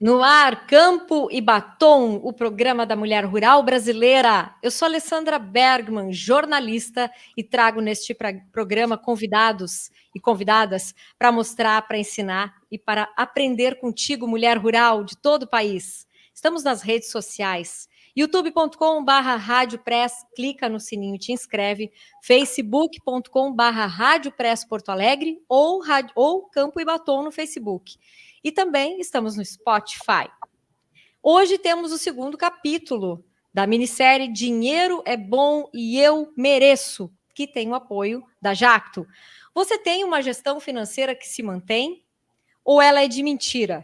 No ar, Campo e Batom, o programa da mulher rural brasileira. Eu sou Alessandra Bergman, jornalista, e trago neste programa convidados e convidadas para mostrar, para ensinar e para aprender contigo, mulher rural de todo o país. Estamos nas redes sociais, youtube.com/radiopress, clica no sininho e te inscreve, facebook.com/radiopress Porto Alegre ou Campo e Batom no Facebook. E também estamos no Spotify. Hoje temos o segundo capítulo da minissérie Dinheiro é Bom e Eu Mereço, que tem o apoio da Jacto. Você tem uma gestão financeira que se mantém ou ela é de mentira?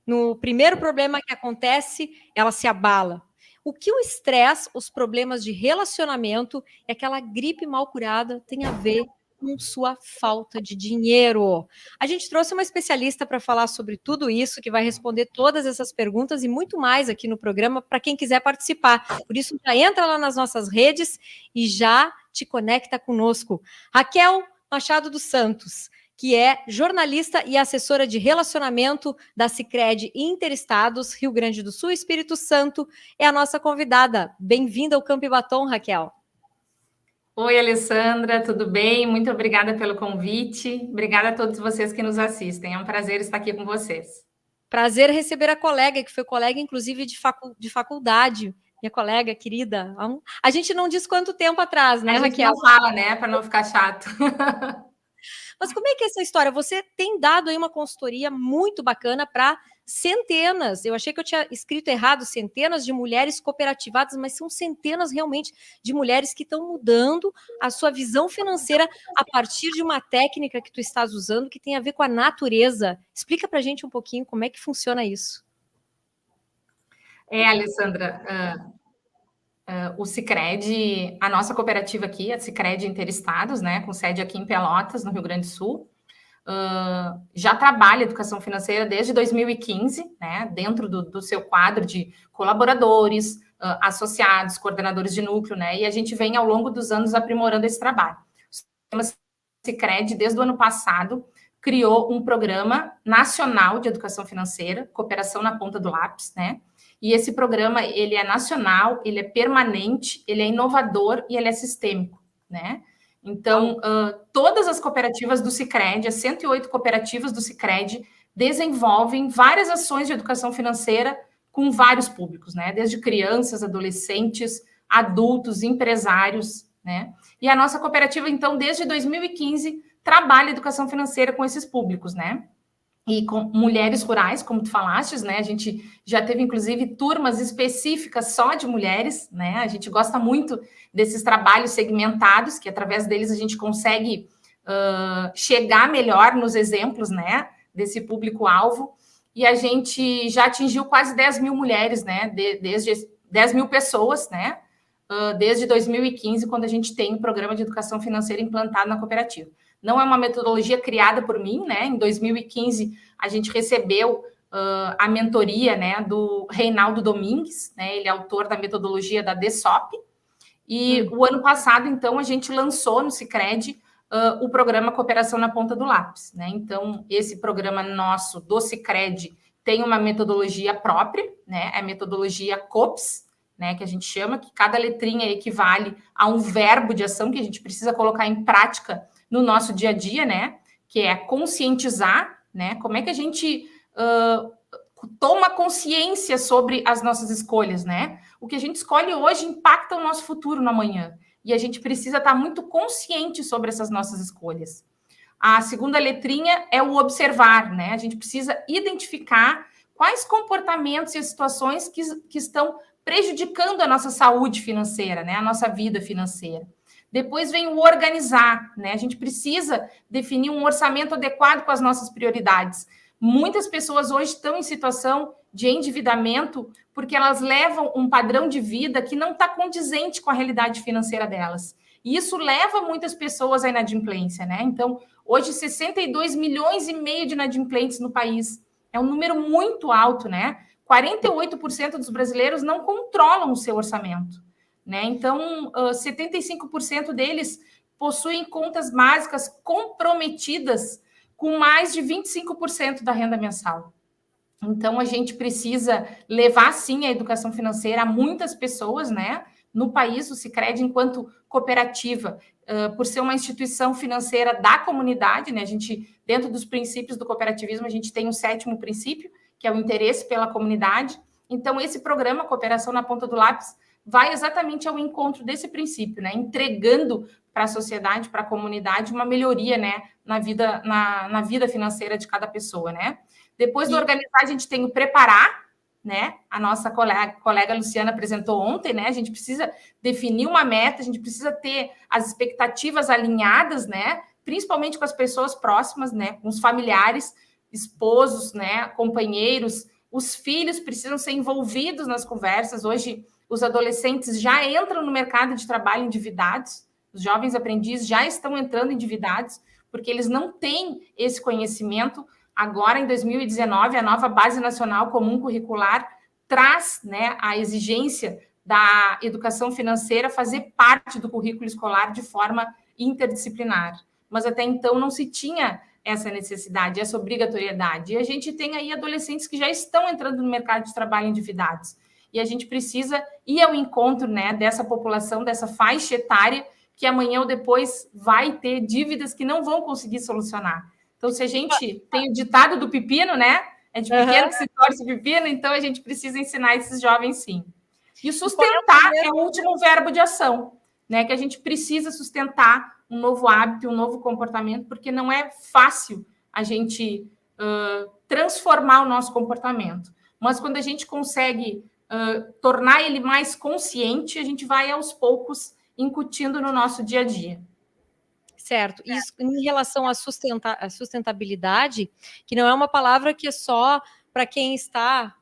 No primeiro problema que acontece, ela se abala. O que o estresse, os problemas de relacionamento e aquela gripe mal curada tem a ver com sua falta de dinheiro? A gente trouxe uma especialista para falar sobre tudo isso, que vai responder todas essas perguntas e muito mais aqui no programa para quem quiser participar. Por isso, já entra lá nas nossas redes e já te conecta conosco. Raquel Machado dos Santos, que é jornalista e assessora de relacionamento da Sicredi Interestados, Rio Grande do Sul, Espírito Santo, é a nossa convidada. Bem-vinda ao Campo e Batom, Raquel. Oi, Alessandra, tudo bem? Muito obrigada pelo convite. Obrigada a todos vocês que nos assistem. É um prazer estar aqui com vocês. Prazer receber a colega, que foi colega, inclusive, de faculdade. Minha colega querida. A gente não diz quanto tempo atrás, né, Raquel? A gente não fala, né, para não ficar chato. Mas como é que é essa história? Você tem dado aí uma consultoria muito bacana para centenas, eu achei que eu tinha escrito errado, centenas de mulheres cooperativadas, mas são centenas realmente de mulheres que estão mudando a sua visão financeira a partir de uma técnica que tu estás usando que tem a ver com a natureza. Explica para a gente um pouquinho como é que funciona isso. Alessandra, o Sicredi, a nossa cooperativa aqui, a Sicredi Interestados, né, com sede aqui em Pelotas, no Rio Grande do Sul, já trabalha educação financeira desde 2015, né, dentro do seu quadro de colaboradores, associados, coordenadores de núcleo, né, e a gente vem ao longo dos anos aprimorando esse trabalho. O sistema Sicredi, desde o ano passado, criou um programa nacional de educação financeira, Cooperação na Ponta do Lápis, né, e esse programa, ele é nacional, ele é permanente, ele é inovador e ele é sistêmico, né? Então, todas as cooperativas do Sicredi, as 108 cooperativas do Sicredi, desenvolvem várias ações de educação financeira com vários públicos, né? Desde crianças, adolescentes, adultos, empresários, né? E a nossa cooperativa, então, desde 2015, trabalha educação financeira com esses públicos, né? E com mulheres rurais, como tu falaste, né? A gente já teve, inclusive, turmas específicas só de mulheres, né? A gente gosta muito desses trabalhos segmentados, que através deles a gente consegue chegar melhor nos exemplos, né? Desse público-alvo. E a gente já atingiu quase 10 mil mulheres, né? Desde 10 mil pessoas, né? Desde 2015, quando a gente tem o programa de educação financeira implantado na cooperativa. Não é uma metodologia criada por mim, né? Em 2015, a gente recebeu a mentoria, né, do Reinaldo Domingues, né? Ele é autor da metodologia da DSOP. E o ano passado, então, a gente lançou no Sicredi o programa Cooperação na Ponta do Lápis, né? Então, esse programa nosso do Sicredi tem uma metodologia própria, né? É a metodologia COPS, né? Que a gente chama, que cada letrinha equivale a um verbo de ação que a gente precisa colocar em prática no nosso dia a dia, né? Que é conscientizar, né? Como é que a gente toma consciência sobre as nossas escolhas, né? O que a gente escolhe hoje impacta o nosso futuro no amanhã. E a gente precisa estar muito consciente sobre essas nossas escolhas. A segunda letrinha é o observar, né? A gente precisa identificar quais comportamentos e situações que estão prejudicando a nossa saúde financeira, né? A nossa vida financeira. Depois vem o organizar, né? A gente precisa definir um orçamento adequado com as nossas prioridades. Muitas pessoas hoje estão em situação de endividamento porque elas levam um padrão de vida que não está condizente com a realidade financeira delas. E isso leva muitas pessoas à inadimplência, né? Então, hoje, 62 milhões e meio de inadimplentes no país. É um número muito alto, né? 48% dos brasileiros não controlam o seu orçamento, né? Então, 75% deles possuem contas básicas comprometidas com mais de 25% da renda mensal. Então, a gente precisa levar, sim, a educação financeira a muitas pessoas, né? No país, o Sicredi, enquanto cooperativa, por ser uma instituição financeira da comunidade, né? A gente, dentro dos princípios do cooperativismo, a gente tem um 7º princípio, que é o interesse pela comunidade. Então, esse programa, Cooperação na Ponta do Lápis, vai exatamente ao encontro desse princípio, né? Entregando para a sociedade, para a comunidade, uma melhoria, né? Na vida financeira de cada pessoa, né? Depois do organizar, a gente tem o preparar, né? A nossa colega Luciana apresentou ontem, né? A gente precisa definir uma meta, a gente precisa ter as expectativas alinhadas, né? Principalmente com as pessoas próximas, né? Com os familiares, esposos, né? Companheiros, os filhos precisam ser envolvidos nas conversas. Hoje, os adolescentes já entram no mercado de trabalho endividados, os jovens aprendizes já estão entrando endividados, porque eles não têm esse conhecimento. Agora, em 2019, a nova Base Nacional Comum Curricular traz, né, a exigência da educação financeira fazer parte do currículo escolar de forma interdisciplinar. Mas até então não se tinha essa necessidade, essa obrigatoriedade. E a gente tem aí adolescentes que já estão entrando no mercado de trabalho endividados. E a gente precisa ir ao encontro, né, dessa população, dessa faixa etária, que amanhã ou depois vai ter dívidas que não vão conseguir solucionar. Então, se a gente tem o ditado do pepino, né? É de pequeno que se torce o pepino, então a gente precisa ensinar esses jovens, sim. E o sustentar é o último verbo de ação, né? Que a gente precisa sustentar um novo hábito, um novo comportamento, porque não é fácil a gente transformar o nosso comportamento. Mas quando a gente consegue tornar ele mais consciente, a gente vai aos poucos incutindo no nosso dia a dia. Certo. Isso em relação à sustentabilidade, que não é uma palavra que é só para quem está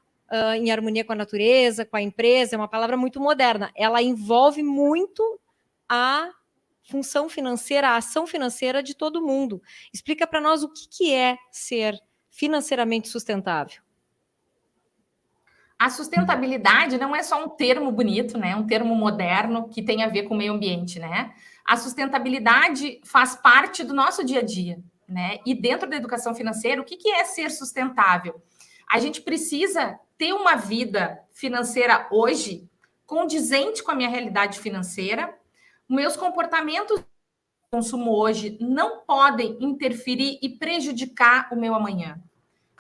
em harmonia com a natureza, com a empresa, é uma palavra muito moderna. Ela envolve muito a função financeira, a ação financeira de todo mundo. Explica para nós o que é ser financeiramente sustentável. A sustentabilidade não é só um termo bonito, né? Um termo moderno que tem a ver com o meio ambiente, né? A sustentabilidade faz parte do nosso dia a dia, né? E dentro da educação financeira, o que é ser sustentável? A gente precisa ter uma vida financeira hoje condizente com a minha realidade financeira. Meus comportamentos de consumo hoje não podem interferir e prejudicar o meu amanhã,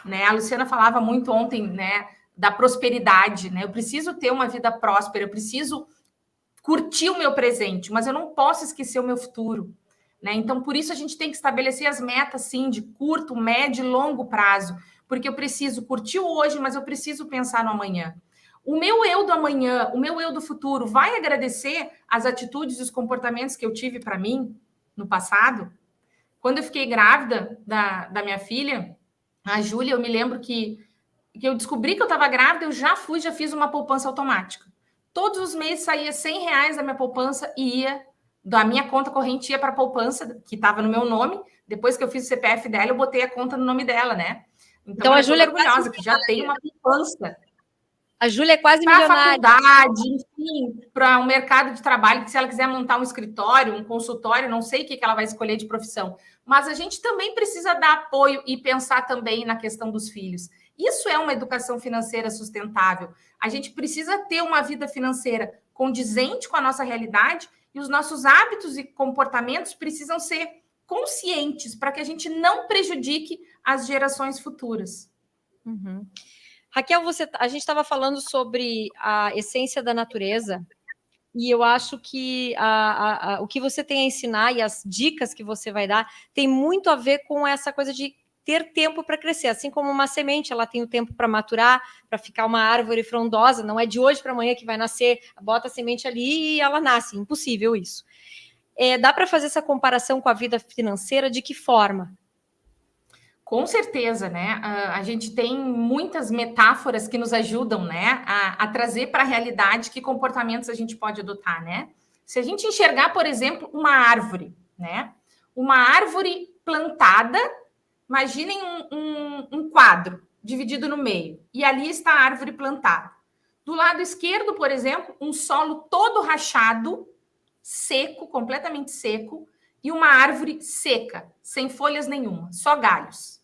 né? A Luciana falava muito ontem, né, da prosperidade, né? Eu preciso ter uma vida próspera, eu preciso curtir o meu presente, mas eu não posso esquecer o meu futuro, né? Então, por isso a gente tem que estabelecer as metas, sim, de curto, médio e longo prazo, porque eu preciso curtir o hoje, mas eu preciso pensar no amanhã. O meu eu do amanhã, o meu eu do futuro, vai agradecer as atitudes e os comportamentos que eu tive para mim no passado? Quando eu fiquei grávida da minha filha, a Júlia, eu me lembro que eu descobri que eu estava grávida, eu já fiz uma poupança automática. Todos os meses saía R$100 da minha poupança e ia da minha conta corrente ia para a poupança, que estava no meu nome. Depois que eu fiz o CPF dela, eu botei a conta no nome dela, né? Então a Júlia é orgulhosa que já tem uma poupança. A Júlia é quase para milionária. Para a faculdade, enfim, para um mercado de trabalho, que se ela quiser montar um escritório, um consultório, não sei o que ela vai escolher de profissão. Mas a gente também precisa dar apoio e pensar também na questão dos filhos. Isso é uma educação financeira sustentável. A gente precisa ter uma vida financeira condizente com a nossa realidade e os nossos hábitos e comportamentos precisam ser conscientes para que a gente não prejudique as gerações futuras. Uhum. Raquel, a gente estava falando sobre a essência da natureza e eu acho que o que você tem a ensinar e as dicas que você vai dar tem muito a ver com essa coisa de ter tempo para crescer, assim como uma semente, ela tem o tempo para maturar, para ficar uma árvore frondosa, não é de hoje para amanhã que vai nascer, bota a semente ali e ela nasce, impossível isso. Dá para fazer essa comparação com a vida financeira de que forma? Com certeza, né? A gente tem muitas metáforas que nos ajudam, né, a trazer para a realidade que comportamentos a gente pode adotar, né? Se a gente enxergar, por exemplo, uma árvore, né? Uma árvore plantada, imaginem um quadro dividido no meio, e ali está a árvore plantada. Do lado esquerdo, por exemplo, um solo todo rachado, seco, completamente seco, e uma árvore seca, sem folhas nenhuma, só galhos.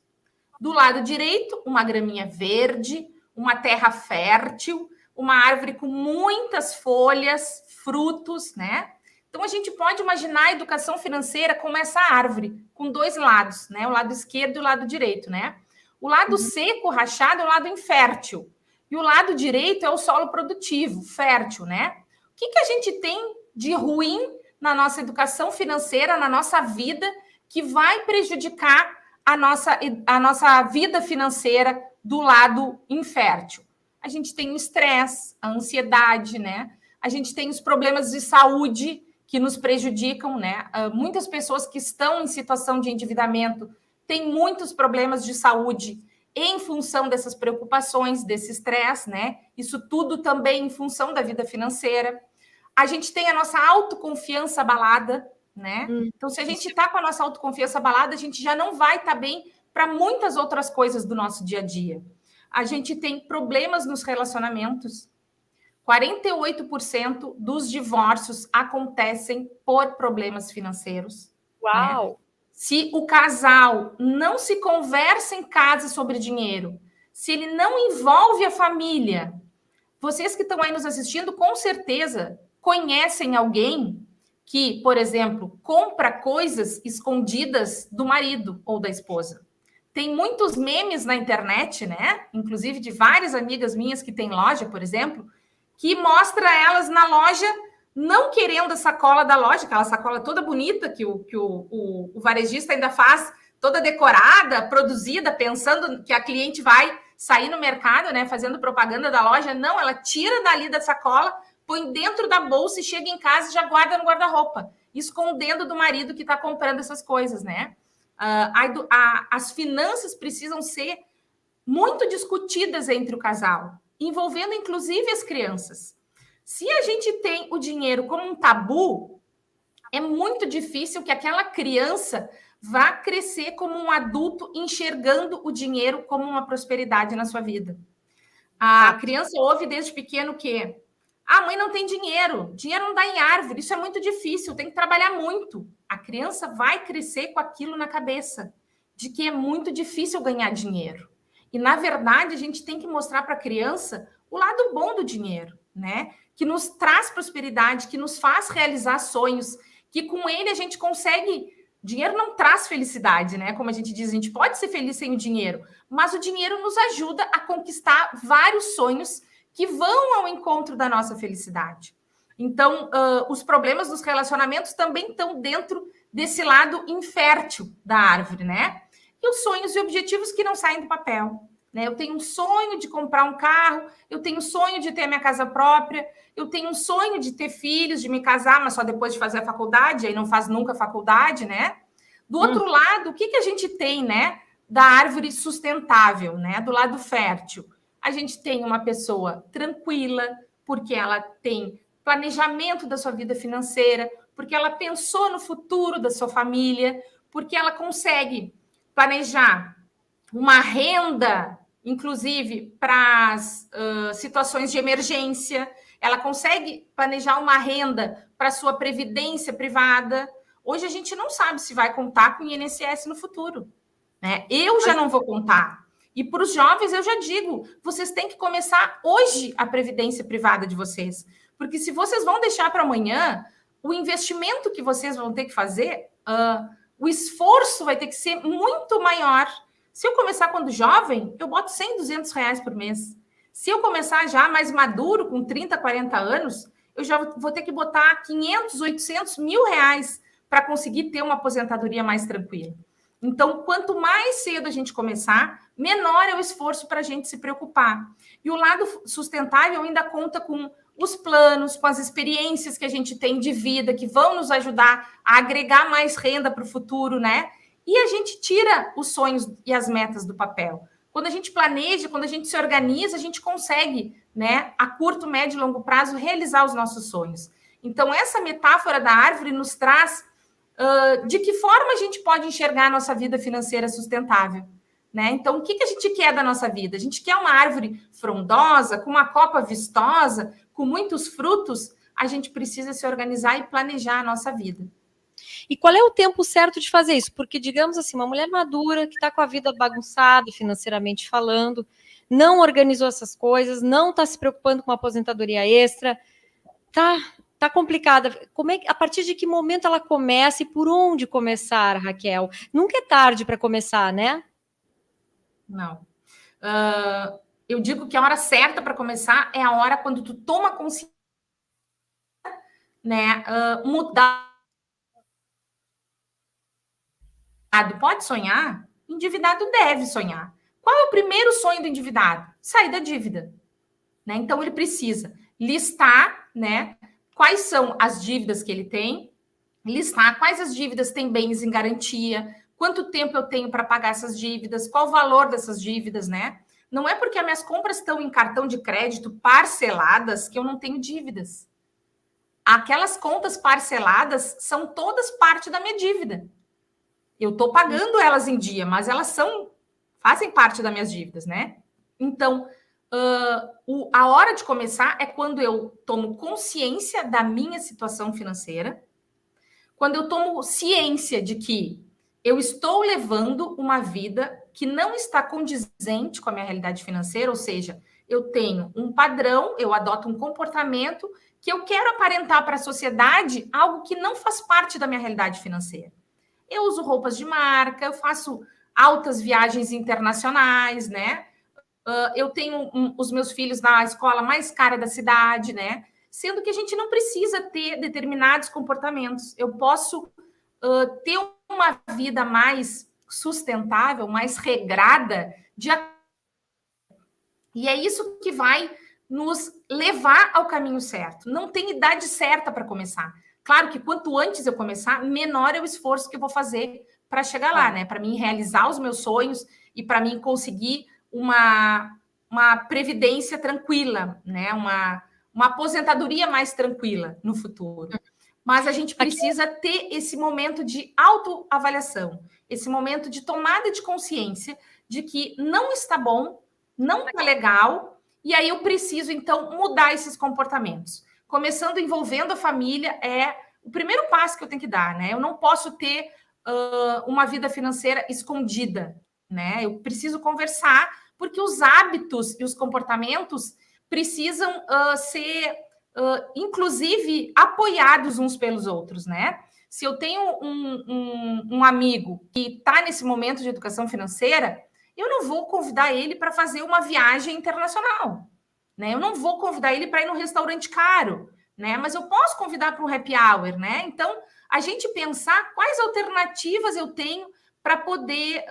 Do lado direito, uma graminha verde, uma terra fértil, uma árvore com muitas folhas, frutos, né? Então, a gente pode imaginar a educação financeira como essa árvore, com dois lados, né? O lado esquerdo e o lado direito, né? O lado seco, rachado, é o lado infértil. E o lado direito é o solo produtivo, fértil, né? O que a gente tem de ruim na nossa educação financeira, na nossa vida, que vai prejudicar a nossa vida financeira do lado infértil? A gente tem o estresse, a ansiedade, né? A gente tem os problemas de saúde que nos prejudicam, né? Muitas pessoas que estão em situação de endividamento têm muitos problemas de saúde em função dessas preocupações, desse estresse, né? Isso tudo também em função da vida financeira. A gente tem a nossa autoconfiança abalada, né? Então, se a gente está com a nossa autoconfiança abalada, a gente já não vai estar bem para muitas outras coisas do nosso dia a dia. A gente tem problemas nos relacionamentos. 48% dos divórcios acontecem por problemas financeiros. Uau! Né? Se o casal não se conversa em casa sobre dinheiro, se ele não envolve a família, vocês que estão aí nos assistindo, com certeza conhecem alguém que, por exemplo, compra coisas escondidas do marido ou da esposa. Tem muitos memes na internet, né? Inclusive de várias amigas minhas que têm loja, por exemplo, que mostra elas na loja não querendo a sacola da loja, aquela sacola toda bonita que o varejista ainda faz, toda decorada, produzida, pensando que a cliente vai sair no mercado, né, fazendo propaganda da loja. Não, ela tira dali da sacola, põe dentro da bolsa e chega em casa e já guarda no guarda-roupa, escondendo do marido que está comprando essas coisas, né? As finanças precisam ser muito discutidas entre o casal, envolvendo inclusive as crianças. Se a gente tem o dinheiro como um tabu, é muito difícil que aquela criança vá crescer como um adulto enxergando o dinheiro como uma prosperidade na sua vida. A criança ouve desde pequeno que a mãe não tem dinheiro, dinheiro não dá em árvore, isso é muito difícil, tem que trabalhar muito. A criança vai crescer com aquilo na cabeça, de que é muito difícil ganhar dinheiro. E, na verdade, a gente tem que mostrar para a criança o lado bom do dinheiro, né? Que nos traz prosperidade, que nos faz realizar sonhos, que com ele a gente consegue... Dinheiro não traz felicidade, né? Como a gente diz, a gente pode ser feliz sem o dinheiro, mas o dinheiro nos ajuda a conquistar vários sonhos que vão ao encontro da nossa felicidade. Então, os problemas dos relacionamentos também estão dentro desse lado infértil da árvore, né? E os sonhos e objetivos que não saem do papel. Né? Eu tenho um sonho de comprar um carro, eu tenho um sonho de ter a minha casa própria, eu tenho um sonho de ter filhos, de me casar, mas só depois de fazer a faculdade, aí não faz nunca a faculdade, né? Do outro lado, o que a gente tem, né? Da árvore sustentável, né? Do lado fértil. A gente tem uma pessoa tranquila, porque ela tem planejamento da sua vida financeira, porque ela pensou no futuro da sua família, porque ela consegue planejar uma renda, inclusive, para as situações de emergência. Ela consegue planejar uma renda para a sua previdência privada. Hoje a gente não sabe se vai contar com o INSS no futuro. Né? Eu já não vou contar. E para os jovens, eu já digo, vocês têm que começar hoje a previdência privada de vocês. Porque se vocês vão deixar para amanhã, o investimento que vocês vão ter que fazer, o esforço vai ter que ser muito maior. Se eu começar quando jovem, eu boto 100, 200 reais por mês. Se eu começar já mais maduro, com 30, 40 anos, eu já vou ter que botar 500, 800, R$1.000 para conseguir ter uma aposentadoria mais tranquila. Então, quanto mais cedo a gente começar, menor é o esforço para a gente se preocupar. E o lado sustentável ainda conta com os planos, com as experiências que a gente tem de vida, que vão nos ajudar a agregar mais renda para o futuro, né? E a gente tira os sonhos e as metas do papel. Quando a gente planeja, quando a gente se organiza, a gente consegue, né, a curto, médio e longo prazo, realizar os nossos sonhos. Então, essa metáfora da árvore nos traz de que forma a gente pode enxergar a nossa vida financeira sustentável. Né? Então, o que a gente quer da nossa vida? A gente quer uma árvore frondosa, com uma copa vistosa, com muitos frutos. A gente precisa se organizar e planejar a nossa vida. E qual é o tempo certo de fazer isso? Porque, digamos assim, uma mulher madura que está com a vida bagunçada, financeiramente falando, não organizou essas coisas, não está se preocupando com uma aposentadoria extra, tá complicada. A partir de que momento ela começa e por onde começar, Raquel? Nunca é tarde para começar, né? Não. Eu digo que a hora certa para começar é a hora quando tu toma consciência, né? Mudar. Pode sonhar? Endividado deve sonhar. Qual é o primeiro sonho do endividado? Sair da dívida. Né? Então, ele precisa listar, né, quais são as dívidas que ele tem, listar quais as dívidas têm bens em garantia, quanto tempo eu tenho para pagar essas dívidas, qual o valor dessas dívidas, né? Não é porque as minhas compras estão em cartão de crédito parceladas que eu não tenho dívidas. Aquelas contas parceladas são todas parte da minha dívida. Eu estou pagando elas em dia, mas elas fazem parte das minhas dívidas, né? Então, a hora de começar é quando eu tomo consciência da minha situação financeira, quando eu tomo ciência de que eu estou levando uma vida que não está condizente com a minha realidade financeira, ou seja, eu tenho um padrão, eu adoto um comportamento que eu quero aparentar para a sociedade algo que não faz parte da minha realidade financeira. Eu uso roupas de marca, eu faço altas viagens internacionais, né? Eu tenho os meus filhos na escola mais cara da cidade, né? Sendo que a gente não precisa ter determinados comportamentos. Eu posso ter uma vida mais sustentável, mais regrada, e é isso que vai nos levar ao caminho certo. Não tem idade certa para começar. Claro que quanto antes eu começar, menor é o esforço que eu vou fazer para chegar lá, né? Para mim realizar os meus sonhos e para mim conseguir uma previdência tranquila, né? Uma aposentadoria mais tranquila no futuro. Mas a gente precisa ter esse momento de autoavaliação, esse momento de tomada de consciência de que não está bom, não está legal, e aí eu preciso, então, mudar esses comportamentos. Começando envolvendo a família é o primeiro passo que eu tenho que dar, né? Eu não posso ter uma vida financeira escondida, né? Eu preciso conversar, porque os hábitos e os comportamentos precisam ser, inclusive, apoiados uns pelos outros, né? Se eu tenho um amigo que está nesse momento de educação financeira, eu não vou convidar ele para fazer uma viagem internacional, né? Eu não vou convidar ele para ir num restaurante caro, né? Mas eu posso convidar para um happy hour, né? Então, a gente pensar quais alternativas eu tenho para poder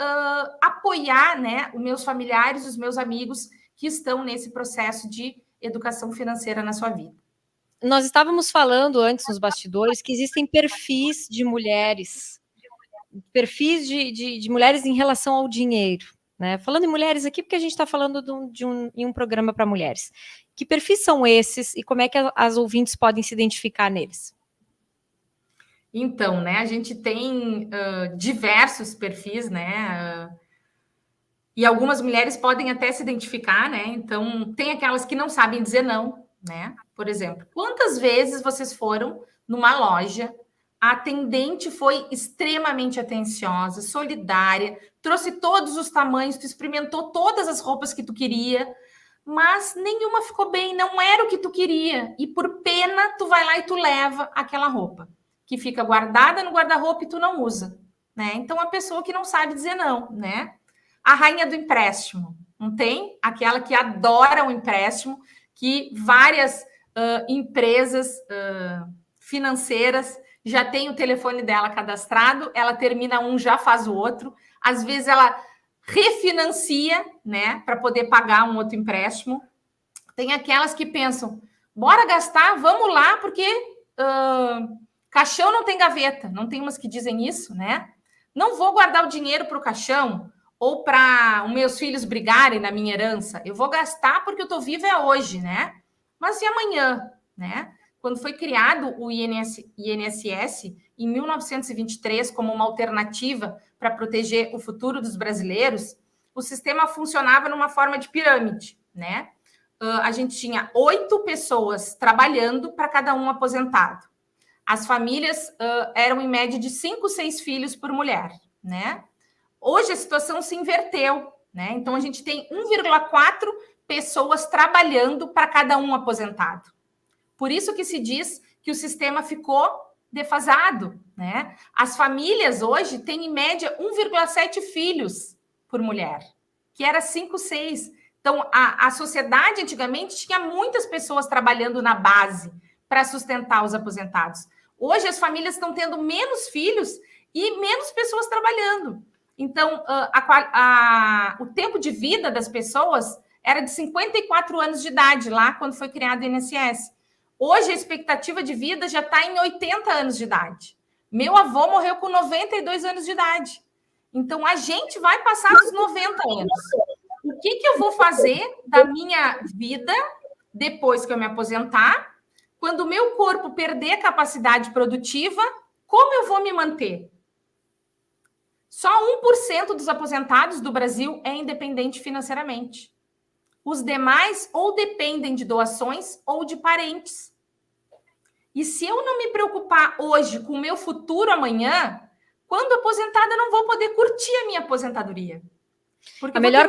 apoiar, né, os meus familiares, os meus amigos que estão nesse processo de educação financeira na sua vida. Nós estávamos falando antes nos bastidores que existem perfis de mulheres, perfis de mulheres em relação ao dinheiro, né? Falando em mulheres aqui, porque a gente está falando em um programa para mulheres. Que perfis são esses e como é que as ouvintes podem se identificar neles? Então, né, a gente tem diversos perfis, né? E algumas mulheres podem até se identificar, né? Então, tem aquelas que não sabem dizer não, né? Por exemplo, quantas vezes vocês foram numa loja, a atendente foi extremamente atenciosa, solidária, trouxe todos os tamanhos, tu experimentou todas as roupas que tu queria, mas nenhuma ficou bem, não era o que tu queria. E por pena, tu vai lá e tu leva aquela roupa, que fica guardada no guarda-roupa e tu não usa, né? Então, a pessoa que não sabe dizer não, né? A rainha do empréstimo, não tem? Aquela que adora o empréstimo, que várias empresas financeiras já têm o telefone dela cadastrado, ela termina um, já faz o outro. Às vezes ela refinancia, né, para poder pagar um outro empréstimo. Tem aquelas que pensam, bora gastar, vamos lá, porque caixão não tem gaveta. Não tem umas que dizem isso, né? Não vou guardar o dinheiro para o caixão, ou para os meus filhos brigarem na minha herança, eu vou gastar porque eu estou viva hoje, né? Mas e amanhã, né? Quando foi criado o INSS em 1923 como uma alternativa para proteger o futuro dos brasileiros, o sistema funcionava numa forma de pirâmide, né? A gente tinha 8 pessoas trabalhando para cada um aposentado. as famílias eram em média de 5, 6 filhos por mulher, né? Hoje a situação se inverteu, né? Então a gente tem 1,4 pessoas trabalhando para cada um aposentado. Por isso que se diz que o sistema ficou defasado, né? As famílias hoje têm em média 1,7 filhos por mulher, que era 5, 6. Então a sociedade antigamente tinha muitas pessoas trabalhando na base para sustentar os aposentados. Hoje as famílias estão tendo menos filhos e menos pessoas trabalhando. Então, o tempo de vida das pessoas era de 54 anos de idade, lá quando foi criado o INSS. Hoje, a expectativa de vida já está em 80 anos de idade. Meu avô morreu com 92 anos de idade. Então, a gente vai passar dos 90 anos. O que eu vou fazer da minha vida depois que eu me aposentar? Quando o meu corpo perder a capacidade produtiva, como eu vou me manter? Só 1% dos aposentados do Brasil é independente financeiramente. Os demais ou dependem de doações ou de parentes. E se eu não me preocupar hoje com o meu futuro amanhã, quando aposentada, eu não vou poder curtir a minha aposentadoria. Porque a melhor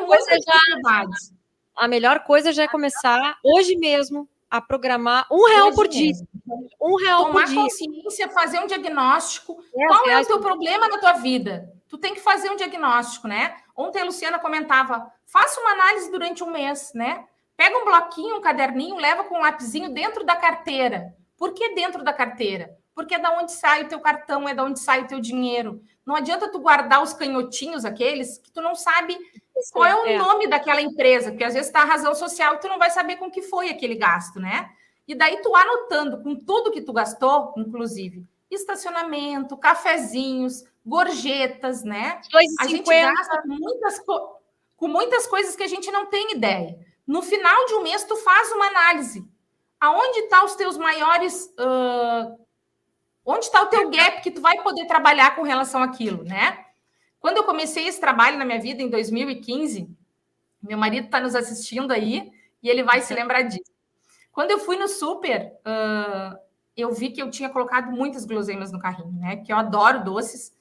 coisa já é começar hoje mesmo a programar R$1 por dia. R$1 por dia. Tomar consciência, fazer um diagnóstico. Qual é o teu problema na tua vida? Tu tem que fazer um diagnóstico, né? Ontem a Luciana comentava, faça uma análise durante um mês, né? Pega um bloquinho, um caderninho, leva com um lapisinho dentro da carteira. Por que dentro da carteira? Porque é da onde sai o teu cartão, é da onde sai o teu dinheiro. Não adianta tu guardar os canhotinhos aqueles que tu não sabe qual é o nome daquela empresa, porque às vezes está a razão social e tu não vai saber com que foi aquele gasto, né? E daí tu anotando com tudo que tu gastou, inclusive estacionamento, cafezinhos, gorjetas, né? A gente gasta com muitas coisas que a gente não tem ideia. No final de um mês, tu faz uma análise. Aonde estão os teus maiores... onde está o teu gap que tu vai poder trabalhar com relação àquilo, né? Quando eu comecei esse trabalho na minha vida, em 2015, meu marido está nos assistindo aí e ele vai se lembrar disso. Quando eu fui no super, eu vi que eu tinha colocado muitas guloseimas no carrinho, né? Que eu adoro doces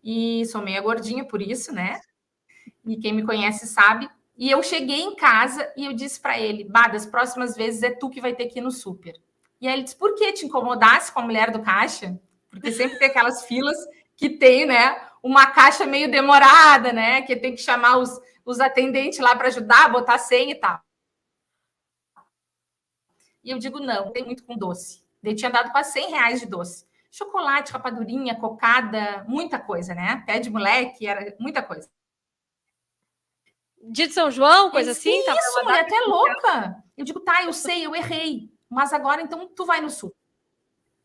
e sou meio gordinha por isso, né? E quem me conhece sabe. E eu cheguei em casa e eu disse para ele, das próximas vezes é tu que vai ter que ir no super. E aí ele disse, por que te incomodasse com a mulher do caixa? Porque sempre tem aquelas filas que tem, né? Uma caixa meio demorada, né? Que tem que chamar os atendentes lá para ajudar, botar senha e tal. E eu digo, não, tem muito com doce. Ele tinha dado quase R$100 de doce. Chocolate, rapadurinha, cocada, muita coisa, né? Pé de moleque, era muita coisa. Dia de São João, coisa assim? Isso, mulher, tu é louca. Eu digo, tá, eu sei, eu errei. Mas agora, então, tu vai no sul.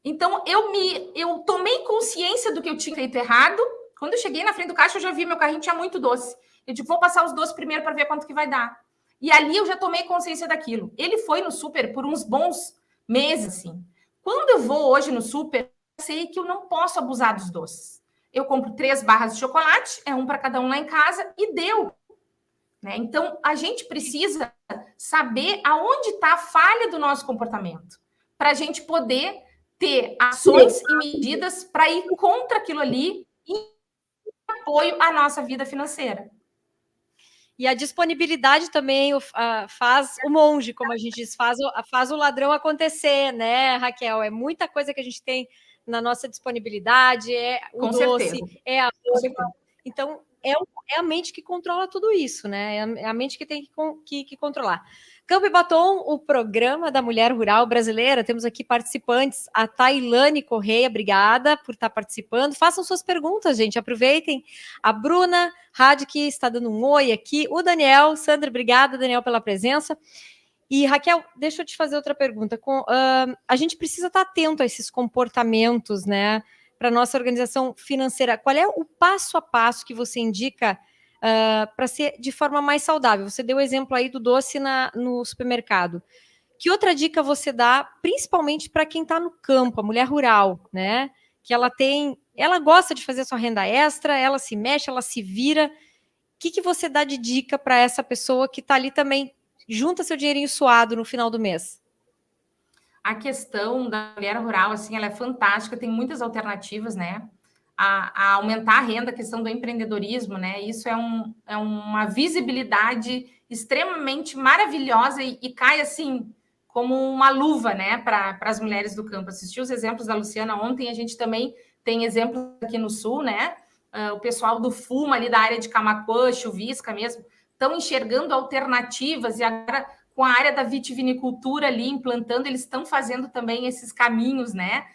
Então, eu tomei consciência do que eu tinha feito errado. Quando eu cheguei na frente do caixa, eu já vi meu carrinho tinha muito doce. Eu digo, vou passar os doces primeiro para ver quanto que vai dar. E ali eu já tomei consciência daquilo. Ele foi no super por uns bons meses, assim. Quando eu vou hoje no super, eu sei que eu não posso abusar dos doces. Eu compro 3 barras de chocolate, é um para cada um lá em casa, e deu. Né? Então, a gente precisa saber aonde está a falha do nosso comportamento, para a gente poder ter ações e medidas para ir contra aquilo ali e apoio à nossa vida financeira. E a disponibilidade também faz o monge, como a gente diz, faz o ladrão acontecer, né, Raquel? É muita coisa que a gente tem na nossa disponibilidade, é o com doce, certeza. é a roupa. Então, é a mente que controla tudo isso, né? É a mente que tem que controlar. Campo e Batom, o programa da mulher rural brasileira. Temos aqui participantes, a Tailane Correia, obrigada por estar participando. Façam suas perguntas, gente, aproveitem. A Bruna Radke está dando um oi aqui. O Daniel, Sandra, obrigada, Daniel, pela presença. E, Raquel, deixa eu te fazer outra pergunta. A gente precisa estar atento a esses comportamentos, né, para a nossa organização financeira. Qual é o passo a passo que você indica para ser de forma mais saudável? Você deu o exemplo aí do doce no supermercado. Que outra dica você dá, principalmente para quem está no campo, a mulher rural, né? Que ela gosta de fazer sua renda extra, ela se mexe, ela se vira. O que você dá de dica para essa pessoa que está ali também, junta seu dinheirinho suado no final do mês? a questão da mulher rural, assim, ela é fantástica, tem muitas alternativas, né? A aumentar a renda, a questão do empreendedorismo, né? Isso é uma visibilidade extremamente maravilhosa e cai, assim, como uma luva, né, para as mulheres do campo. Assisti os exemplos da Luciana ontem, a gente também tem exemplos aqui no Sul, né? O pessoal do FUMA, ali da área de Camaquã, Chuvisca mesmo, estão enxergando alternativas e agora com a área da vitivinicultura ali implantando, eles estão fazendo também esses caminhos, né?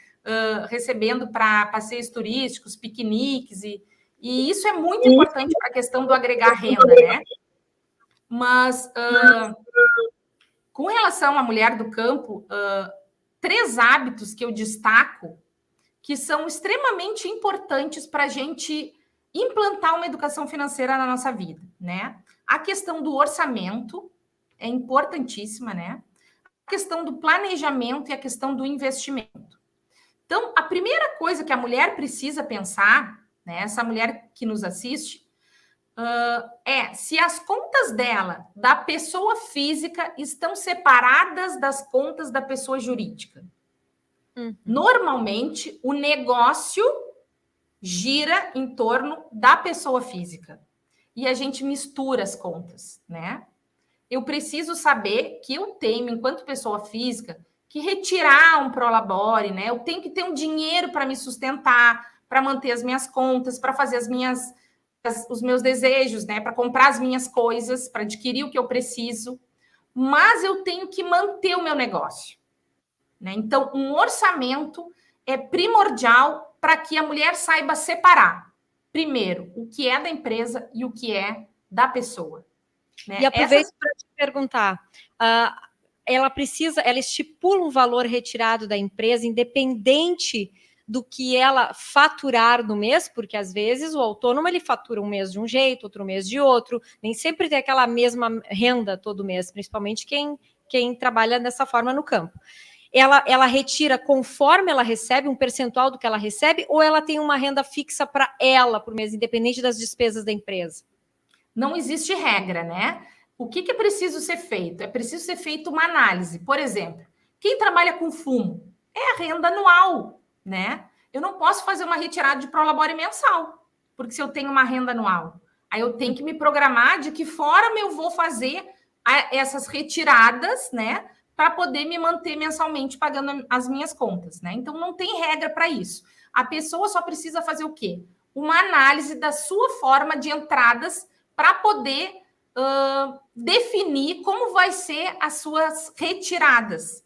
Recebendo para passeios turísticos, piqueniques, e isso é muito importante para a questão do agregar renda, né? Mas com relação à mulher do campo, 3 hábitos que eu destaco que são extremamente importantes para a gente implantar uma educação financeira na nossa vida, né? A questão do orçamento é importantíssima, né? A questão do planejamento e a questão do investimento. Então, a primeira coisa que a mulher precisa pensar, né, essa mulher que nos assiste, é se as contas dela, da pessoa física, estão separadas das contas da pessoa jurídica. Normalmente, o negócio gira em torno da pessoa física e a gente mistura as contas, né? Eu preciso saber que eu tenho, enquanto pessoa física, que retirar um prolabore, né? Eu tenho que ter um dinheiro para me sustentar, para manter as minhas contas, para fazer os meus desejos, né? Para comprar as minhas coisas, para adquirir o que eu preciso. Mas eu tenho que manter o meu negócio, né? Então, um orçamento é primordial para que a mulher saiba separar, primeiro, o que é da empresa e o que é da pessoa. Né? E aproveito para te perguntar, ela estipula um valor retirado da empresa, independente do que ela faturar no mês, porque às vezes o autônomo ele fatura um mês de um jeito, outro mês de outro, nem sempre tem aquela mesma renda todo mês, principalmente quem trabalha dessa forma no campo. Ela retira conforme ela recebe, um percentual do que ela recebe, ou ela tem uma renda fixa para ela por mês, independente das despesas da empresa? Não existe regra, né? O que é preciso ser feito? É preciso ser feita uma análise. Por exemplo, quem trabalha com fumo é a renda anual, né? Eu não posso fazer uma retirada de prolabore mensal, porque se eu tenho uma renda anual, aí eu tenho que me programar de que forma eu vou fazer essas retiradas, né? Para poder me manter mensalmente pagando as minhas contas, né? Então, não tem regra para isso. A pessoa só precisa fazer o quê? Uma análise da sua forma de entradas para poder definir como vai ser as suas retiradas.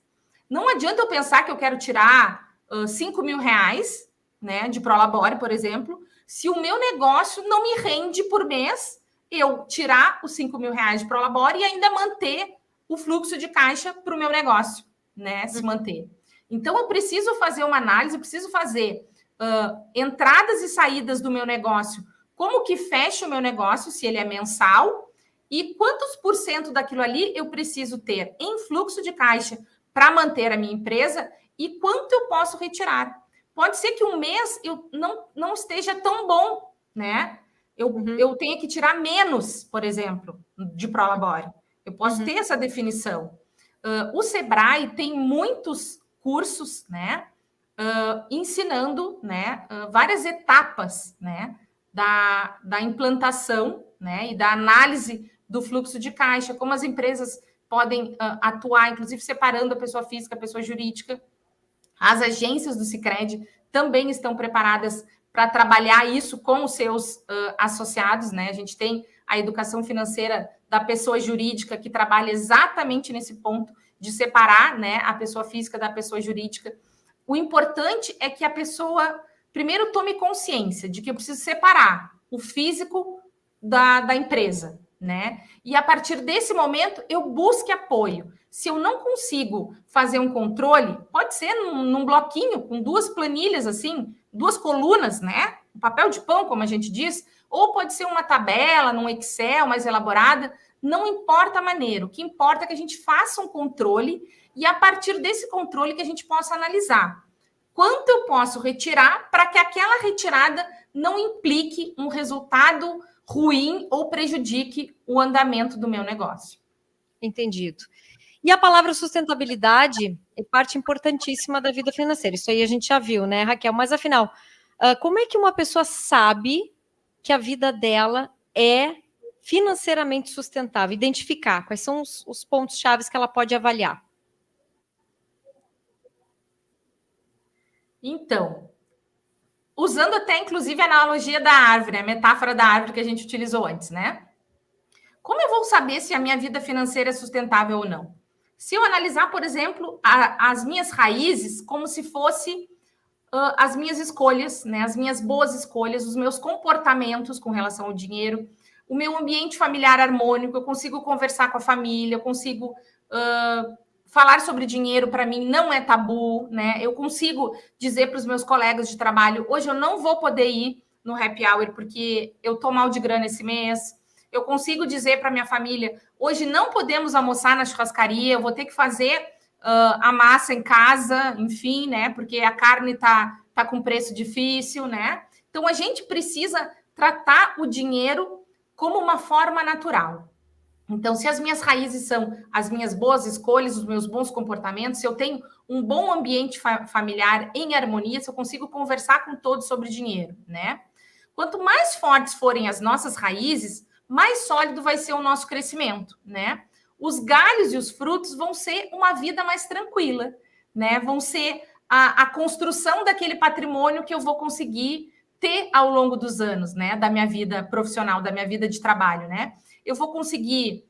Não adianta eu pensar que eu quero tirar 5 mil reais, né, de prolabore, por exemplo, se o meu negócio não me rende por mês, eu tirar os 5 mil reais de prolabore e ainda manter o fluxo de caixa para o meu negócio, né, se manter. Então, eu preciso fazer uma análise, eu preciso fazer entradas e saídas do meu negócio, como que fecha o meu negócio, se ele é mensal, e quantos % daquilo ali eu preciso ter em fluxo de caixa para manter a minha empresa e quanto eu posso retirar. Pode ser que um mês eu não esteja tão bom, né? Eu tenha que tirar menos, por exemplo, de prolabore. Eu posso ter essa definição. O Sebrae tem muitos cursos, né? Ensinando, né? Várias etapas, né? Da implantação, né? E da análise do fluxo de caixa, como as empresas podem atuar, inclusive separando a pessoa física, a pessoa jurídica. As agências do Sicredi também estão preparadas para trabalhar isso com os seus associados, né? A gente tem a educação financeira da pessoa jurídica que trabalha exatamente nesse ponto de separar, né, a pessoa física da pessoa jurídica. O importante é que a pessoa primeiro tome consciência de que eu preciso separar o físico da empresa, né? E a partir desse momento eu busque apoio. Se eu não consigo fazer um controle, pode ser num bloquinho com 2 planilhas assim, 2 colunas, né? Um papel de pão, como a gente diz, ou pode ser uma tabela num Excel mais elaborada, não importa a maneira. O que importa é que a gente faça um controle e a partir desse controle que a gente possa analisar quanto eu posso retirar para que aquela retirada não implique um resultado ruim ou prejudique o andamento do meu negócio. Entendido. E a palavra sustentabilidade é parte importantíssima da vida financeira. Isso aí a gente já viu, né, Raquel? Mas afinal, como é que uma pessoa sabe que a vida dela é financeiramente sustentável? Identificar quais são os pontos chaves que ela pode avaliar. Então, usando até, inclusive, a analogia da árvore, a metáfora da árvore que a gente utilizou antes, né? Como eu vou saber se a minha vida financeira é sustentável ou não? Se eu analisar, por exemplo, as minhas raízes como se fosse as minhas escolhas, né? As minhas boas escolhas, os meus comportamentos com relação ao dinheiro, o meu ambiente familiar harmônico, eu consigo conversar com a família, eu consigo falar sobre dinheiro, para mim não é tabu, né? Eu consigo dizer para os meus colegas de trabalho, hoje eu não vou poder ir no happy hour porque eu tô mal de grana esse mês. Eu consigo dizer para minha família, hoje não podemos almoçar na churrascaria, eu vou ter que fazer a massa em casa, enfim, né? Porque a carne tá com preço difícil, né? Então a gente precisa tratar o dinheiro como uma forma natural. Então, se as minhas raízes são as minhas boas escolhas, os meus bons comportamentos, se eu tenho um bom ambiente familiar em harmonia, se eu consigo conversar com todos sobre dinheiro, né? Quanto mais fortes forem as nossas raízes, mais sólido vai ser o nosso crescimento, né? Os galhos e os frutos vão ser uma vida mais tranquila, né? Vão ser a construção daquele patrimônio que eu vou conseguir ter ao longo dos anos, né? Da minha vida profissional, da minha vida de trabalho, né? Eu vou conseguir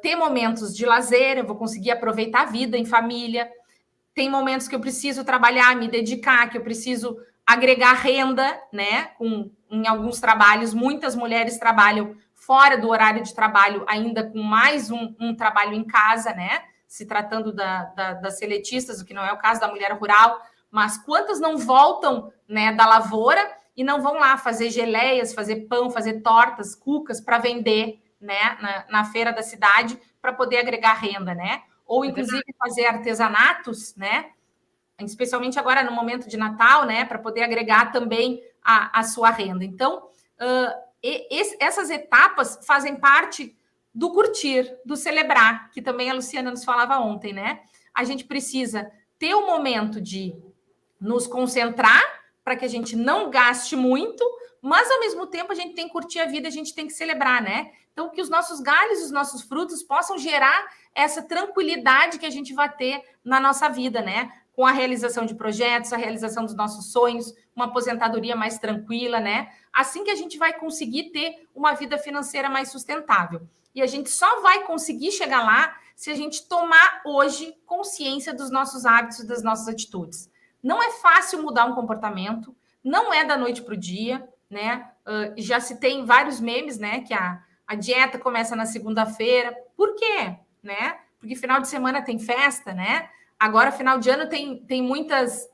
ter momentos de lazer, eu vou conseguir aproveitar a vida em família. Tem momentos que eu preciso trabalhar, me dedicar, que eu preciso agregar renda, né? Em alguns trabalhos, muitas mulheres trabalham fora do horário de trabalho, ainda com mais um trabalho em casa, né? Se tratando das seletistas, o que não é o caso da mulher rural, mas quantas não voltam, né, da lavoura e não vão lá fazer geleias, fazer pão, fazer tortas, cucas para vender, né, na feira da cidade, para poder agregar renda, né? Ou, inclusive, fazer artesanatos, né? Especialmente agora no momento de Natal, né? Para poder agregar também a sua renda. Então, essas etapas fazem parte do curtir, do celebrar, que também a Luciana nos falava ontem, né? A gente precisa ter o momento de nos concentrar para que a gente não gaste muito, mas ao mesmo tempo a gente tem que curtir a vida, a gente tem que celebrar, né? Então, que os nossos galhos, os nossos frutos possam gerar essa tranquilidade que a gente vai ter na nossa vida, né? Com a realização de projetos, a realização dos nossos sonhos, uma aposentadoria mais tranquila, né? Assim que a gente vai conseguir ter uma vida financeira mais sustentável. E a gente só vai conseguir chegar lá se a gente tomar hoje consciência dos nossos hábitos e das nossas atitudes. Não é fácil mudar um comportamento, não é da noite para o dia, né? Já se tem vários memes, né? Que a dieta começa na segunda-feira. Por quê? Né? Porque final de semana tem festa, né? Agora, final de ano, tem muitas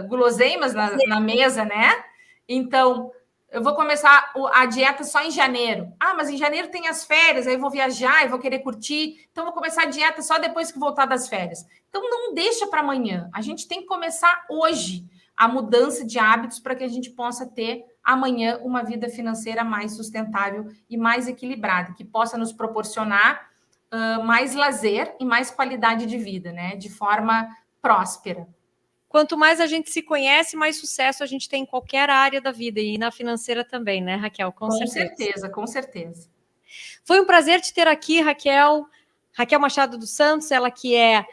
guloseimas na mesa, né? Então, eu vou começar a dieta só em janeiro. Ah, mas em janeiro tem as férias, aí eu vou viajar, eu vou querer curtir. Então, eu vou começar a dieta só depois que voltar das férias. Então, não deixa para amanhã. A gente tem que começar hoje a mudança de hábitos para que a gente possa ter amanhã uma vida financeira mais sustentável e mais equilibrada, que possa nos proporcionar mais lazer e mais qualidade de vida, né? De forma próspera. Quanto mais a gente se conhece, mais sucesso a gente tem em qualquer área da vida e na financeira também, né, Raquel? Com certeza, com certeza. Foi um prazer te ter aqui, Raquel. Raquel Machado dos Santos, ela que é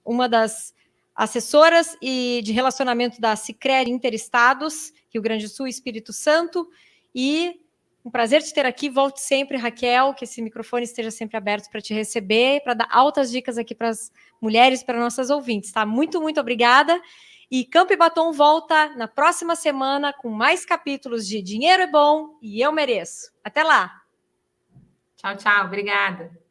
uma das assessoras e de relacionamento da Sicredi Interestados, Rio Grande do Sul e Espírito Santo. E um prazer te ter aqui. Volte sempre, Raquel, que esse microfone esteja sempre aberto para te receber, para dar altas dicas aqui para as mulheres, para nossas ouvintes, tá? Muito, muito obrigada. E Campo e Batom volta na próxima semana com mais capítulos de Dinheiro é Bom e Eu Mereço. Até lá! Tchau, tchau. Obrigada.